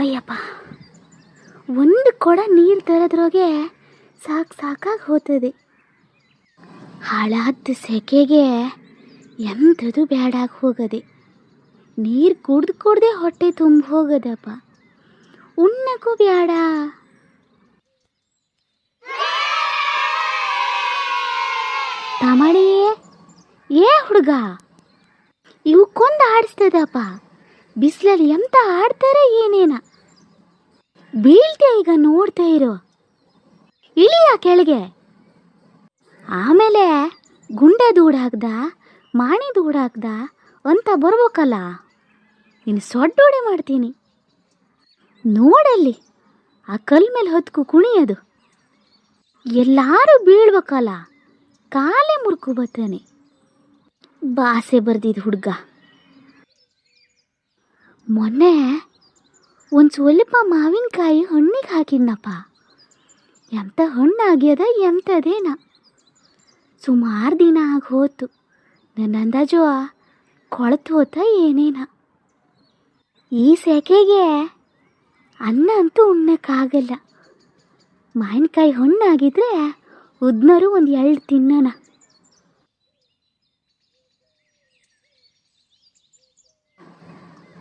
ಅಯ್ಯಪ್ಪ, ಒಂದು ಕೊಡ ನೀರು ತರೋದ್ರಾಗೆ ಸಾಕಾಗಿ ಹೋಗ್ತದೆ. ಹಾಳಾದ ಸೆಕೆಗೆ ಎಂಥದ್ದು ಬೇಡಾಗಿ ಹೋಗದೆ. ನೀರು ಕುಡ್ದೇ ಹೊಟ್ಟೆ ತುಂಬ ಹೋಗದಪ್ಪ. ಉಣ್ಣಕ್ಕೂ ಬೇಡ. ತಮಣಿ ಹುಡುಗ, ಇವಕ್ಕೊಂದು ಆಡಿಸ್ತದಪ್ಪ. ಬಿಸಿಲಲ್ಲಿ ಎಂತ ಆಡ್ತಾರೆ ಏನೇನ. ಬೀಳ್ತೆ ಈಗ, ನೋಡ್ತಾ ಇರೋ. ಇಳಿಯ ಕೆಳಗೆ. ಆಮೇಲೆ ಗುಂಡೆ ದೂಡಾಕ್ದ, ಮಾಣಿ ದೂಡಾಕ್ದ ಅಂತ ಬರ್ಬೇಕಲ್ಲ. ಇನ್ನು ಸೊಡ್ಡೋಡೆ ಮಾಡ್ತೀನಿ. ನೋಡಲ್ಲಿ ಆ ಕಲ್ ಮೇಲೆ ಹೊತ್ಕು ಕುಣಿಯೋದು. ಎಲ್ಲರೂ ಬೀಳ್ಬೇಕಲ್ಲ, ಕಾಲೇ ಮುರ್ಕು ಬತ್ತಾನೆ. ಬಾಸೆ ಬರ್ದಿದ್ದು ಹುಡುಗ. ಮೊನ್ನೆ ಒಂದು ಸ್ವಲ್ಪ ಮಾವಿನಕಾಯಿ ಹಣ್ಣಿಗೆ ಹಾಕಿದ್ನಪ್ಪ. ಎಂಥ ಹಣ್ಣಾಗ್ಯದ ಎಂಥದೇನ. ಸುಮಾರು ದಿನ ಆಗಿ ಹೋತು. ನನ್ನ ಅಂದಾಜು ಕೊಳತು ಹೋತ ಏನೇನ. ಈ ಸೆಕೆಗೆ ಅನ್ನ ಅಂತೂ ಉಣ್ಣಕ್ಕಾಗಲ್ಲ. ಮಾವಿನಕಾಯಿ ಹಣ್ಣಾಗಿದ್ರೆ ಉದ್ನರು ಒಂದು 2 ತಿನ್ನೋಣ.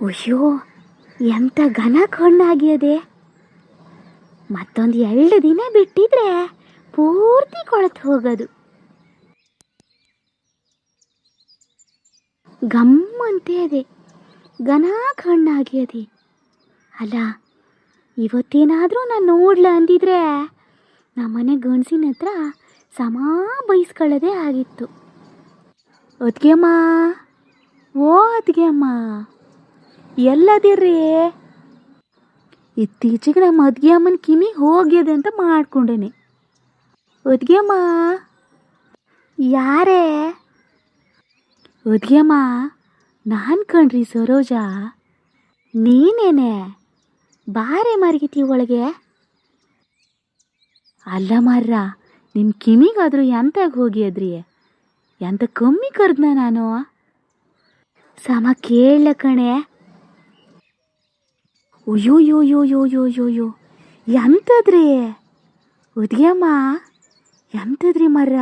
ಅಯ್ಯೋ, ಎಂಥ ಘನಕ್ಕೆ ಹಣ್ಣಾಗ್ಯದೆ. ಮತ್ತೊಂದು 2 ದಿನ ಬಿಟ್ಟಿದ್ರೆ ಪೂರ್ತಿ ಕೊಳತು ಹೋಗೋದು. ಗಮ್ಮಂತೆ ಅದೇ, ಘನಕ್ಕೆ ಹಣ್ಣಾಗ್ಯದೆ. ಅಲ್ಲ, ಇವತ್ತೇನಾದರೂ ನಾನು ನೋಡ್ಲ ಅಂದಿದ್ರೆ ನಮ್ಮನೆ ಗಂಡಸಿನ ಹತ್ರ ಸಮ ಬೈಸ್ಕೊಳ್ಳೋದೇ ಆಗಿತ್ತು. ಅದ್ಗೆಮ್ಮ, ಓ ಅದ್ಗೆಮ್ಮ, ಎಲ್ಲದಿರ್ರಿ? ಇತ್ತೀಚೆಗೆ ನಮ್ಮ ಅದ್ಗೆ ಅಮ್ಮನ ಕಿಮಿ ಹೋಗ್ಯದೆ ಅಂತ ಮಾಡ್ಕೊಂಡೇನೆ. ಅದ್ಗೆಮ್ಮ ಯಾರೇ? ಅದ್ಗೆಮ್ಮ ನಾನು ಕಣ್ರಿ ಸರೋಜಾ. ನೀನೇನೆ? ಬಾರೆ ಮರಗಿತಿ ಒಳಗೆ. ಅಲ್ಲ ಮರ್ರ, ನಿಮ್ಮ ಕಿಮಿಗಾದರೂ ಎಂತಾಗ ಹೋಗ್ಯದ್ರಿ? ಎಂತ ಕಮ್ಮಿ ಕರ್ದ್ನ ನಾನು? ಸಮ ಕೇಳ ಕಣೆ. ಅಯ್ಯೋಯ್ಯೋಯ್ಯೋಯ್ಯೋಯ್ಯೋಯ್ಯೋ, ಎಂಥದ್ರಿ ಅದ್ಗೆಮ್ಮ? ಎಂಥದ್ರಿ ಮರ್ರ,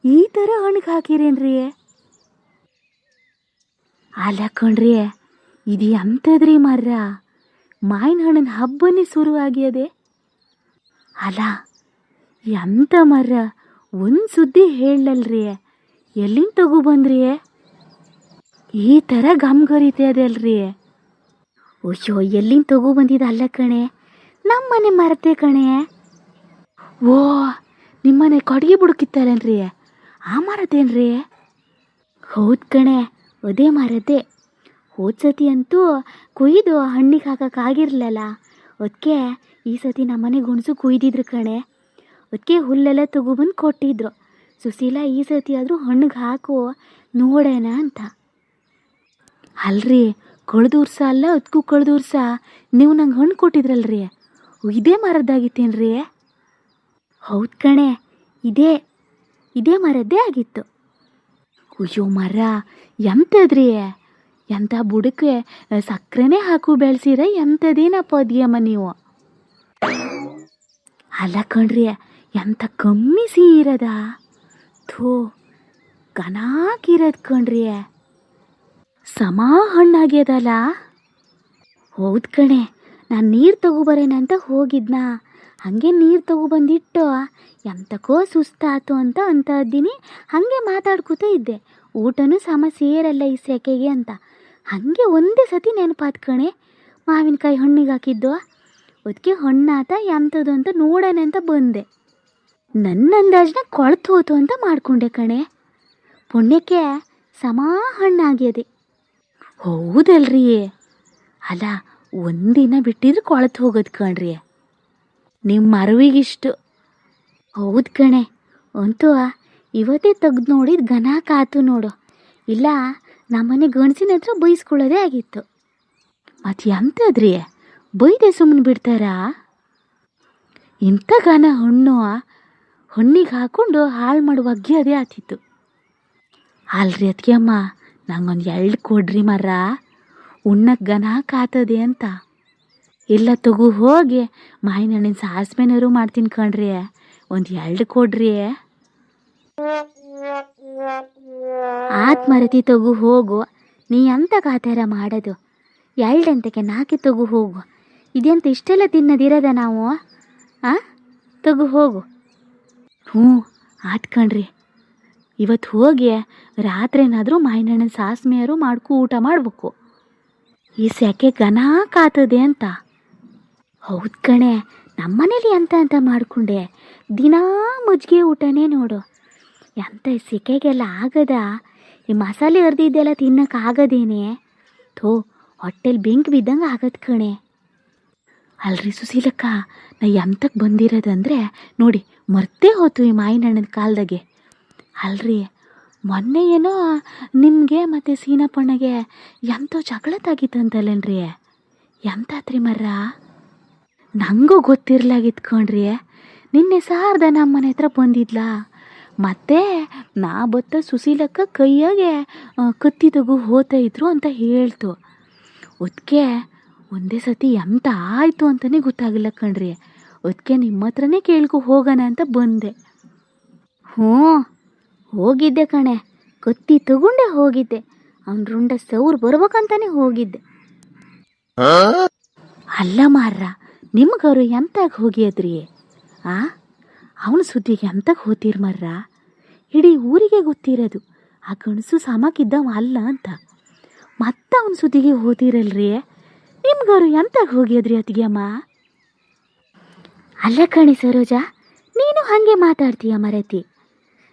ಈ ಥರ ಹಣ್ಣಿಗೆ ಹಾಕಿರೇನ್ರಿ? ಅಲ್ಲ ಕಣ್ರಿ, ಇದು ಎಂಥದ್ರಿ ಮರ್ರ? ಮಾವಿನ ಹಣ್ಣಿನ ಹಬ್ಬನೇ ಶುರು ಆಗ್ಯದೆ. ಅಲ್ಲ, ಎಂಥ ಮರ್ರ, ಒಂದು ಸುದ್ದಿ ಹೇಳಲ್ರಿ? ಎಲ್ಲಿಂದ ತಗೊಬಂದ್ರಿ? ಈ ಥರ ಗಮ್ಗರಿತೆ ಅದಲ್ರಿ? ಅಯ್ಯೋ, ಎಲ್ಲಿಂದ ತಗೊಬಂದಿದ್ದು ಅಲ್ಲ ಕಣೆ, ನಮ್ಮನೆ ಮರತೆ ಕಣೆ. ಓ, ನಿಮ್ಮನೆ ಕೊಡುಗೆ ಬುಡಕಿತ್ತಲ್ಲೇನ್ರಿ? ಆ ಮರದೇನ್ರಿ? ಹೌದು ಕಣೆ, ಅದೇ ಮರದೇ. ಹೋದ ಸತಿ ಅಂತೂ ಕೊಯ್ದು ಹಣ್ಣಿಗೆ ಹಾಕೋಕ್ಕಾಗಿರ್ಲಲ್ಲ. ಅದಕ್ಕೆ ಈ ಸತಿ ನಮ್ಮನೆ ಗುಣಸು ಕೊಯ್ದಿದ್ರು ಕಣೆ. ಅದಕ್ಕೆ ಹುಲ್ಲೆಲ್ಲ ತಗೊಬಂದು ಕೊಟ್ಟಿದ್ರು. ಸುಶೀಲ, ಈ ಸತಿ ಆದರೂ ಹಣ್ಣಿಗೆ ಹಾಕು ನೋಡೋಣ ಅಂತ. ಅಲ್ರಿ, ಕಳೆದ ವರ್ಷ ಅಲ್ಲ, ಅದಕ್ಕೂ ಕಳೆದ ವರ್ಷ ನೀವು ನಂಗೆ ಹಣ್ಣು ಕೊಟ್ಟಿದ್ರಲ್ರಿ, ಇದೇ ಮರದ್ದಾಗಿತ್ತೇನ್ರಿ? ಹೌದು ಕಣೆ, ಇದೇ ಮರದ್ದೇ ಆಗಿತ್ತು. ಅಯ್ಯೋ ಮರ, ಎಂಥದ್ರಿ? ಎಂಥ ಬುಡಕ್ಕೆ ಸಕ್ಕರೆನೇ ಹಾಕು ಬೆಳೆಸಿರ ಎಂಥದೇನಪ್ಪ ಅದ್ಗೆಮ್ಮ ನೀವು? ಅಲ್ಲ ಕಣ್ರಿ, ಎಂಥ ಕಮ್ಮಿ ಸಿಹಿರದ. ಥೋ, ಕನಾಕಿರೋದು ಕಣ್ರಿ. ಸಮ ಹಣ್ಣಾಗ್ಯದಲ್ಲ. ಹೌದು ಕಣೆ, ನಾನು ನೀರು ತಗೊಬರೇನಂತ ಹೋಗಿದ್ನಾ. ಹಾಗೆ ನೀರು ತಗೊಬಂದಿಟ್ಟು ಎಂತಕ್ಕೋ ಸುಸ್ತಾತು ಅಂತ ಇದ್ದೀನಿ. ಹಾಗೆ ಮಾತಾಡ್ಕೋತ ಇದ್ದೆ. ಊಟನೂ ಸಮ ಸೇರಲ್ಲ ಈ ಸೆಕೆಗೆ ಅಂತ. ಹಾಗೆ ಒಂದೇ ಸತಿ ನೆನಪಾದ ಕಣೆ, ಮಾವಿನಕಾಯಿ ಹಣ್ಣಿಗೆ ಹಾಕಿದ್ದು. ಅದಕ್ಕೆ ಹಣ್ಣಾತ ಎಂಥದ್ದು ಅಂತ ನೋಡೋಣ ಅಂತ ಬಂದೆ. ನನ್ನ ಅಂದಾಜನ್ನ ಕೊಳ್ತು ಹೋತು ಅಂತ ಮಾಡಿಕೊಂಡೆ ಕಣೆ. ಪುಣ್ಯಕ್ಕೆ ಸಮ ಹಣ್ಣಾಗ್ಯದೆ. ಹೌದಲ್ರಿ? ಅಲ್ಲ, ಒಂದಿನ ಬಿಟ್ಟಿದ್ರೆ ಕೊಳ್ತು ಹೋಗೋದು ಕಣ್ರಿ. ನಿಮ್ಮ ಮರವಿಗಿಷ್ಟು. ಹೌದು ಕಣೆ, ಅಂತೂ ಇವತ್ತೇ ತೆಗ್ದು ನೋಡಿದ ಘನಕ್ಕಾತು ನೋಡು. ಇಲ್ಲ ನಮ್ಮನೆ ಗಂಡಸಿನ ಹತ್ರ ಬೈಸ್ಕೊಳ್ಳೋದೇ ಆಗಿತ್ತು. ಮತ್ತು ಎಂಥದ್ರಿ, ಬೈದೆ ಸುಮ್ಮನೆ ಬಿಡ್ತಾರಾ? ಇಂಥ ಘನ ಹಣ್ಣಿಗೆ ಹಾಕ್ಕೊಂಡು ಹಾಳು ಮಾಡುವ ಅಗ್ಗಿ ಅದೇ ಆತಿತ್ತು. ಅಲ್ರಿ ಅದಕ್ಕೆಮ್ಮ, ನಂಗೊಂದು 2 ಕೊಡ್ರಿ ಮರ, ಉಣ್ಣಕ್ಕೆ ಘನ ಕಾತದೆ ಅಂತ. ಇಲ್ಲ ತಗೋ ಹೋಗಿ ಮಾವಿನ ಹಣ್ಣಿನ ಸಾಸ್ಬೇನಾರು ಮಾಡ್ತೀನಿ ಕಣ್ರಿ, ಒಂದು 2 ಕೊಡ್ರಿ. ಮರತಿ ತಗೋ ಹೋಗು, ನೀ ಎಂತ ಕಾತಾರ ಮಾಡೋದು? 2 ಅಂತಕ್ಕೆ 4 ತಗೋ ಹೋಗು. ಇದೆಂತ ಇಷ್ಟೆಲ್ಲ ತಿನ್ನದಿರದ ನಾವು? ತಗೋ ಹೋಗು. ಹ್ಞೂ ಆತ್ ಕಣ್ರಿ, ಇವತ್ತು ಹೋಗಿ ರಾತ್ರಿನಾದರೂ ಮಾವಿನ ಹಣ್ಣಿನ ಸಾಸ್ಮೆಯಾರು ಮಾಡ್ಕೊ ಊಟ ಮಾಡಬೇಕು. ಈ ಸೆಕೆ ಘನ ಕಾತದೆ ಅಂತ. ಹೌದು ಕಣೆ, ನಮ್ಮನೇಲಿ ಅಂತ ಮಾಡಿಕೊಂಡೆ, ದಿನಾ ಮಜ್ಜಿಗೆ ಊಟನೇ ನೋಡು. ಎಂತ ಸೆಕೆಗೆಲ್ಲ ಆಗದ, ಈ ಮಸಾಲೆ ಅರ್ದಿದ್ದೆಲ್ಲ ತಿನ್ನೋಕ್ಕಾಗದೇನೆ. ಹೊಟ್ಟೆಲಿ ಬೆಂಕಿ ಬಿದ್ದಂಗೆ ಆಗತ್ತೆ ಕಣೆ. ಅಲ್ರಿ ಸುಶೀಲಕ್ಕ, ನಾ ಎಂತಕ್ಕೆ ಬಂದಿರೋದಂದರೆ ನೋಡಿ, ಮರ್ತೇ ಹೋತು ಈ ಮಾವಿನ ಹಣ್ಣಿನ ಕಾಲದಾಗೆ. ಅಲ್ರಿ ಮೊನ್ನೆ ಏನೋ ನಿಮಗೆ ಮತ್ತು ಸೀನಪ್ಪಣ್ಣಗೆ ಎಂತೋ ಜಗಳತ್ತಾಗಿತ್ತಂತಲ್ಲೇನ್ರಿ? ಎಂತಾತ್ರಿ ಮರ್ರ? ನನಗೂ ಗೊತ್ತಿರ್ಲಾಗಿತ್ತು ಕಣ್ರಿ. ನಿನ್ನೆ ಸಾರ್ದ ನಮ್ಮ ಮನೆ ಹತ್ರ ಬಂದಿದ್ಲ, ಮತ್ತೆ ನಾ ಬತ್ತ ಸುಶೀಲಕ್ಕ ಕೈಯಾಗೆ ಕತ್ತಿ ತಗೋ ಹೋಗ್ತಾ ಇದ್ರು ಅಂತ ಹೇಳ್ತು. ಅದಕ್ಕೆ ಒಂದೇ ಸತಿ ಎಂತ ಆಯಿತು ಅಂತಲೇ ಗೊತ್ತಾಗಿಲ್ಲ ಕಣ್ರಿ. ಅದಕ್ಕೆ ನಿಮ್ಮ ಹತ್ರನೇ ಕೇಳ್ಕೊ ಹೋಗೋಣ ಅಂತ ಬಂದೆ. ಹ್ಞೂ ಹೋಗಿದ್ದೆ ಕಣೆ, ಕತ್ತಿ ತಗೊಂಡೆ ಹೋಗಿದ್ದೆ. ಅವ್ನ ರುಂಡ ಸೌರು ಬರ್ಬೇಕಂತಾನೆ ಹೋಗಿದ್ದೆ. ಅಲ್ಲ ಮಾರ್ರ, ನಿಮ್ಗವ್ರು ಎಂತಾಗ ಹೋಗಿದ್ರಿ? ಅವನ ಸುದ್ದಿಗೆ ಎಂತಾಗ ಹೋತೀರಿ ಮರ್ರ? ಇಡೀ ಊರಿಗೆ ಗೊತ್ತಿರೋದು ಆ ಗಣಸು ಸಾಮಾಕಿದ್ದವ ಅಲ್ಲ ಅಂತ. ಮತ್ತೆ ಅವನ ಸುದ್ದಿಗೆ ಹೋತೀರಲ್ರಿ? ನಿಮ್ಗವ್ರು ಎಂತಾಗ ಹೋಗಿದ್ರಿ ಅತ್ತಿಗೆಮ್ಮ? ಅಲ್ಲ ಕಣಿ ಸರೋಜಾ, ನೀನು ಹಾಗೆ ಮಾತಾಡ್ತೀಯ ಮರತಿ.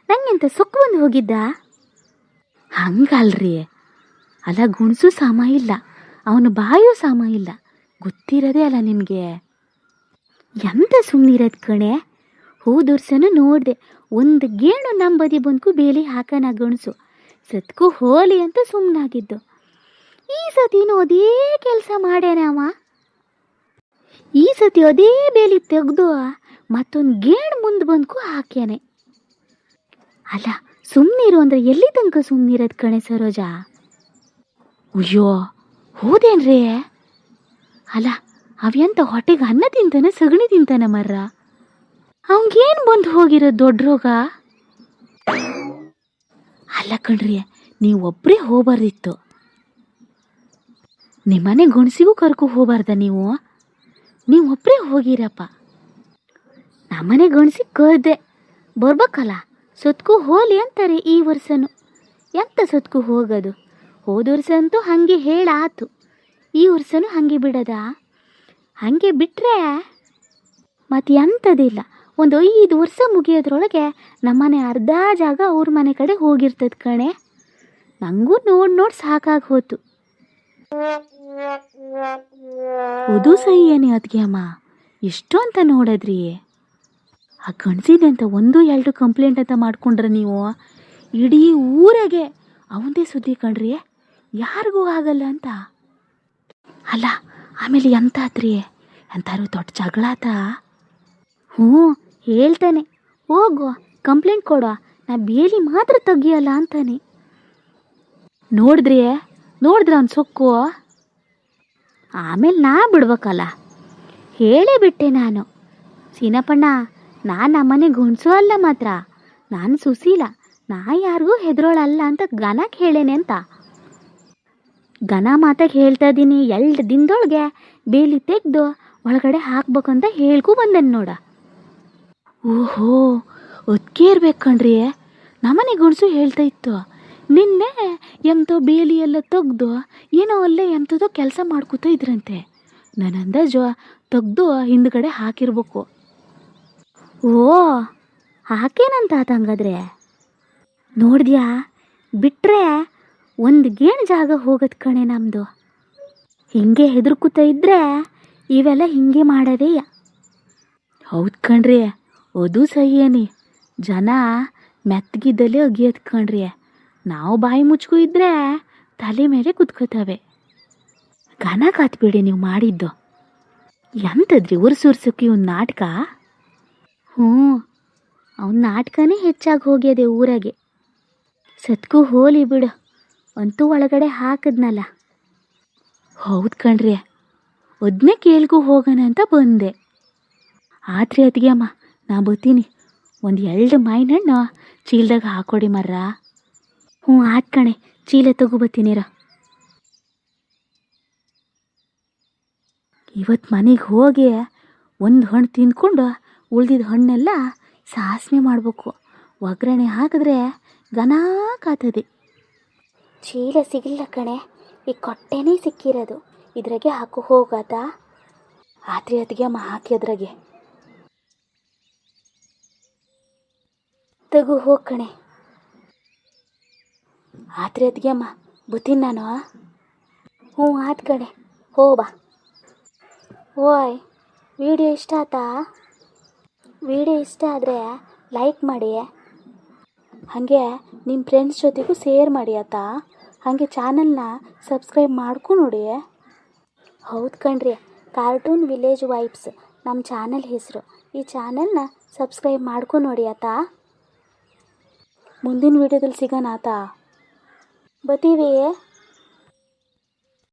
ನಂಗೆಂತ ಸೊಕ್ಕು ಬಂದು ಹೋಗಿದ್ದ? ಹಂಗಲ್ರಿ. ಅಲ್ಲ, ಗುಣಸು ಸಾಮ ಇಲ್ಲ, ಅವನು ಬಾಯೂ ಸಾಮ ಇಲ್ಲ, ಗೊತ್ತಿರೋದೇ ಅಲ್ಲ ನಿಮಗೆ. ಎಂತ ಸುಮ್ಮನಿರೋದು ಕಣೆ. ಹೋದರ್ಸನು ನೋಡಿದೆ, ಒಂದು ಗೇಣು ನಮ್ಮ ಬದಿ ಬಂದ್ಕು ಬೇಲಿ ಹಾಕನ ಗಣಸು. ಸತ್ಕು ಹೋಲಿ ಅಂತ ಸುಮ್ಮನಾಗಿದ್ದು. ಈ ಸತಿನೂ ಅದೇ ಕೆಲಸ ಮಾಡ್ಯಾನವ. ಈ ಸತಿ ಅದೇ ಬೇಲಿ ತೆಗೆದು ಮತ್ತೊಂದು ಗೇಣು ಮುಂದೆ ಬಂದ್ಕು ಹಾಕ್ಯಾನೆ. ಅಲ್ಲ, ಸುಮ್ಮನಿರು ಅಂದರೆ ಎಲ್ಲಿ ತನಕ ಸುಮ್ಮನಿರೋದು ಕಣೆ ಸರೋಜಾ? ಅಯ್ಯೋ ಹೌದೇನ್ರಿ? ಅಲ್ಲ, ಅವೆಂತ ಹೊಟ್ಟೆಗೆ ಅನ್ನ ತಿಂತಾನೆ ಸಗಣಿ ತಿಂತಾನೆ ಮರ್ರ? ಅವನಿಗೇನು ಬಂದು ಹೋಗಿರೋದು ದೊಡ್ಡ ರೋಗ? ಅಲ್ಲ ಕಣ್ರಿ, ನೀವು ಒಬ್ಬರೇ ಹೋಗ್ಬಾರ್ದಿತ್ತು. ನಿಮ್ಮನೆ ಗುಣಸಿಗೂ ಕರ್ಕೊ ಹೋಗ್ಬಾರ್ದ ನೀವು? ನೀವು ಒಬ್ಬರೇ ಹೋಗಿರಪ್ಪ. ನಮ್ಮನೆ ಗುಣಸಿ ಕರ್ದೆ ಬರ್ಬೇಕಲ್ಲ, ಸತ್ಕು ಹೋಲಿ ಅಂತಾರೆ ಈ ವರ್ಷನೂ. ಎಂತ ಸತ್ಕು ಹೋಗೋದು? ಹೋದ ವರ್ಷ ಅಂತೂ ಹಾಗೆ ಹೇಳಾತು, ಈ ವರ್ಷನೂ ಹಾಗೆ ಬಿಡದ? ಹಾಗೆ ಬಿಟ್ಟರೆ ಮತ್ತು ಎಂಥದಿಲ್ಲ. ಒಂದು 5 ವರ್ಷ ಮುಗಿಯೋದ್ರೊಳಗೆ ನಮ್ಮನೆ ಅರ್ಧ ಜಾಗ ಅವ್ರ ಮನೆ ಕಡೆ ಹೋಗಿರ್ತದೆ ಕಣೆ. ನನಗೂ ನೋಡಿ ಸಾಕಾಗಿ ಹೋತು. ಅದು ಸಹಿ ಏನೇ ಅದಕ್ಕೆ ಅಮ್ಮ, ಎಷ್ಟು ಅಂತ ನೋಡಿದ್ರಿ? ಆ ಗಣಸಿದೆ ಅಂತ 1-2 ಕಂಪ್ಲೇಂಟ್ ಅಂತ ಮಾಡ್ಕೊಂಡ್ರೆ ನೀವು ಇಡೀ ಊರಾಗೆ ಅವಂದೇ ಸುದ್ದಿ ಕಣ್ರಿ, ಯಾರಿಗೂ ಆಗಲ್ಲ ಅಂತ. ಅಲ್ಲ, ಆಮೇಲೆ ಎಂತಾತ್ರಿ? ಎಂತಾರು ದೊಡ್ಡ ಜಗಳಾತ? ಹ್ಞೂ ಹೇಳ್ತಾನೆ, ಹೋಗು ಕಂಪ್ಲೇಂಟ್ ಕೊಡೋ, ನಾ ಬೇಲಿ ಮಾತ್ರ ತೆಗಿಯಲ್ಲ ಅಂತಾನೆ. ನೋಡಿದ್ರೆ ಅವ್ನು ಸೊಕ್ಕು. ಆಮೇಲೆ ನಾ ಬಿಡ್ಬೇಕಲ್ಲ, ಹೇಳೇ ಬಿಟ್ಟೆ ನಾನು. ಸೀನಪ್ಪಣ್ಣ, ನಾನು ನಮ್ಮನೆ ಗುಣಸು ಅಲ್ಲ, ಮಾತ್ರ ನಾನು ಸುಶೀಲ, ನಾ ಯಾರಿಗೂ ಹೆದರೋಳಲ್ಲ ಅಂತ ಗನಕ್ಕೆ ಹೇಳೇನೆ ಅಂತ. ಗನ ಮಾತಾಗಿ ಹೇಳ್ತಾ ಇದ್ದೀನಿ. 2 ದಿನದೊಳಗೆ ಬೇಲಿ ತೆಗೆದು ಒಳಗಡೆ ಹಾಕ್ಬೇಕಂತ ಹೇಳ್ಕೊ ಬಂದನು ನೋಡ. ಓಹೋ, ಅದಕ್ಕೆ ಇರ್ಬೇಕು ಕಣ್ರಿ. ನಮ್ಮನೆ ಗುಣಸು ಹೇಳ್ತಾ ಇತ್ತು, ನಿನ್ನೆ ಎಂಥೋ ಬೇಲಿ ಎಲ್ಲ ತೆಗ್ದು ಏನೋ ಅಲ್ಲೇ ಎಂಥದೋ ಕೆಲಸ ಮಾಡ್ಕೋತಾ ಇದ್ರಂತೆ. ನನ್ನ ಅಂದಾಜು ತೆಗ್ದು ಹಿಂದ್ಗಡೆ ಹಾಕಿರ್ಬೇಕು. ಓ, ಹಾಕೇನಂತ ಹಂಗಾದ್ರೆ? ನೋಡಿದ್ಯಾ, ಬಿಟ್ಟರೆ 1 ಗೇಣು ಜಾಗ ಹೋಗೋದು ಕಣೆ ನಮ್ಮದು. ಹಿಂಗೆ ಹೆದರ್ಕೂತಾ ಇದ್ದರೆ ಇವೆಲ್ಲ ಹಿಂಗೆ ಮಾಡೋದೇಯ. ಹೌದು ಕಣ್ರಿ, ಅದು ಸಹಿಯೇನಿ. ಜನ ಮೆತ್ತಗಿದ್ದಲ್ಲೇ ಒಗಿಯೋದು ಕಣ್ರಿ. ನಾವು ಬಾಯಿ ಮುಚ್ಕೊ ಇದ್ದರೆ ತಲೆ ಮೇಲೆ ಕುತ್ಕೋತವೆ. ಘನ ಕಾತ್ಬೇಡಿ ನೀವು ಮಾಡಿದ್ದು. ಎಂಥದ್ರಿ ಉರ್ಸುರ್ಸಕ್ಕೆ ಇವ್ನ ನಾಟಕ? ಹ್ಞೂ, ಅವನ ನಾಟಕನೇ ಹೆಚ್ಚಾಗಿ ಹೋಗ್ಯದೆ ಊರಾಗೆ. ಸತ್ಕು ಹೋಲಿ ಬಿಡು, ಅಂತೂ ಒಳಗಡೆ ಹಾಕಿದ್ನಲ್ಲ. ಹೌದು ಕಣ್ರಿ, ಒದ್ನೇ ಕೇಳ್ಗೂ ಹೋಗೋಣ ಅಂತ ಬಂದೆ. ಆದರೆ ಅತ್ತಿಗೆ ಅಮ್ಮ, ನಾ ಬತ್ತೀನಿ. ಒಂದು 2 ಮಾವಿನ ಹಣ್ಣು ಚೀಲದಾಗ ಹಾಕೊಡಿ ಮರ್ರ. ಹ್ಞೂ ಆತ್ ಕಣೆ, ಚೀಲ ತಗೋಬತ್ತೀನಿರ. ಇವತ್ತು ಮನೆಗೆ ಹೋಗಿ ಒಂದು ಹಣ್ಣು ತಿಂದ್ಕೊಂಡು ಉಳ್ದಿದ್ದ ಹಣ್ಣೆಲ್ಲ ಸಾಸನೆ ಮಾಡಬೇಕು. ಒಗ್ಗರಣೆ ಹಾಕಿದ್ರೆ ಘನ ಕಾತದೆ. ಚೀಲ ಸಿಗಲಿಲ್ಲ ಕಣೆ, ಈ ಕೊಟ್ಟೆನೇ ಸಿಕ್ಕಿರೋದು. ಇದ್ರಾಗೆ ಹಾಕು ಹೋಗಾತ. ಆತ್ರಿ ಅತ್ತಿಗೆ ಅಮ್ಮ, ಹಾಕಿ ಅದ್ರಾಗೆ ತಗೋ ಹೋಗಿ ಕಣೆ. ಆತ್ರಿ ಅತ್ತಿಗೆ ಅಮ್ಮ, ಬತ್ತೀನಿ ನಾನು. ಹ್ಞೂ ಆತ್ ಕಣೆ, ಬಾ. ಓಯ್, ವಿಡಿಯೋ ಇಷ್ಟ ಆತಾ? ವಿಡಿಯೋ ಇಷ್ಟ ಆದರೆ ಲೈಕ್ ಮಾಡಿ, ಹಾಗೆ ನಿಮ್ಮ ಫ್ರೆಂಡ್ಸ್ ಜೊತೆಗೂ ಶೇರ್ ಮಾಡಿ ಆತಾ. ಹಾಗೆ ಚಾನಲ್ನ ಸಬ್ಸ್ಕ್ರೈಬ್ ಮಾಡ್ಕೊ ನೋಡಿ. ಹೌದು ಕಣ್ರಿ, ಕಾರ್ಟೂನ್ ವಿಲೇಜ್ ವೈಬ್ಸ್ ನಮ್ಮ ಚಾನಲ್ ಹೆಸರು. ಈ ಚಾನಲ್ನ ಸಬ್ಸ್ಕ್ರೈಬ್ ಮಾಡ್ಕೊ ನೋಡಿ ಆತಾ. ಮುಂದಿನ ವಿಡಿಯೋದಲ್ಲಿ ಸಿಗೋಣ ಆತಾ. ಬತ್ತೀವಿ.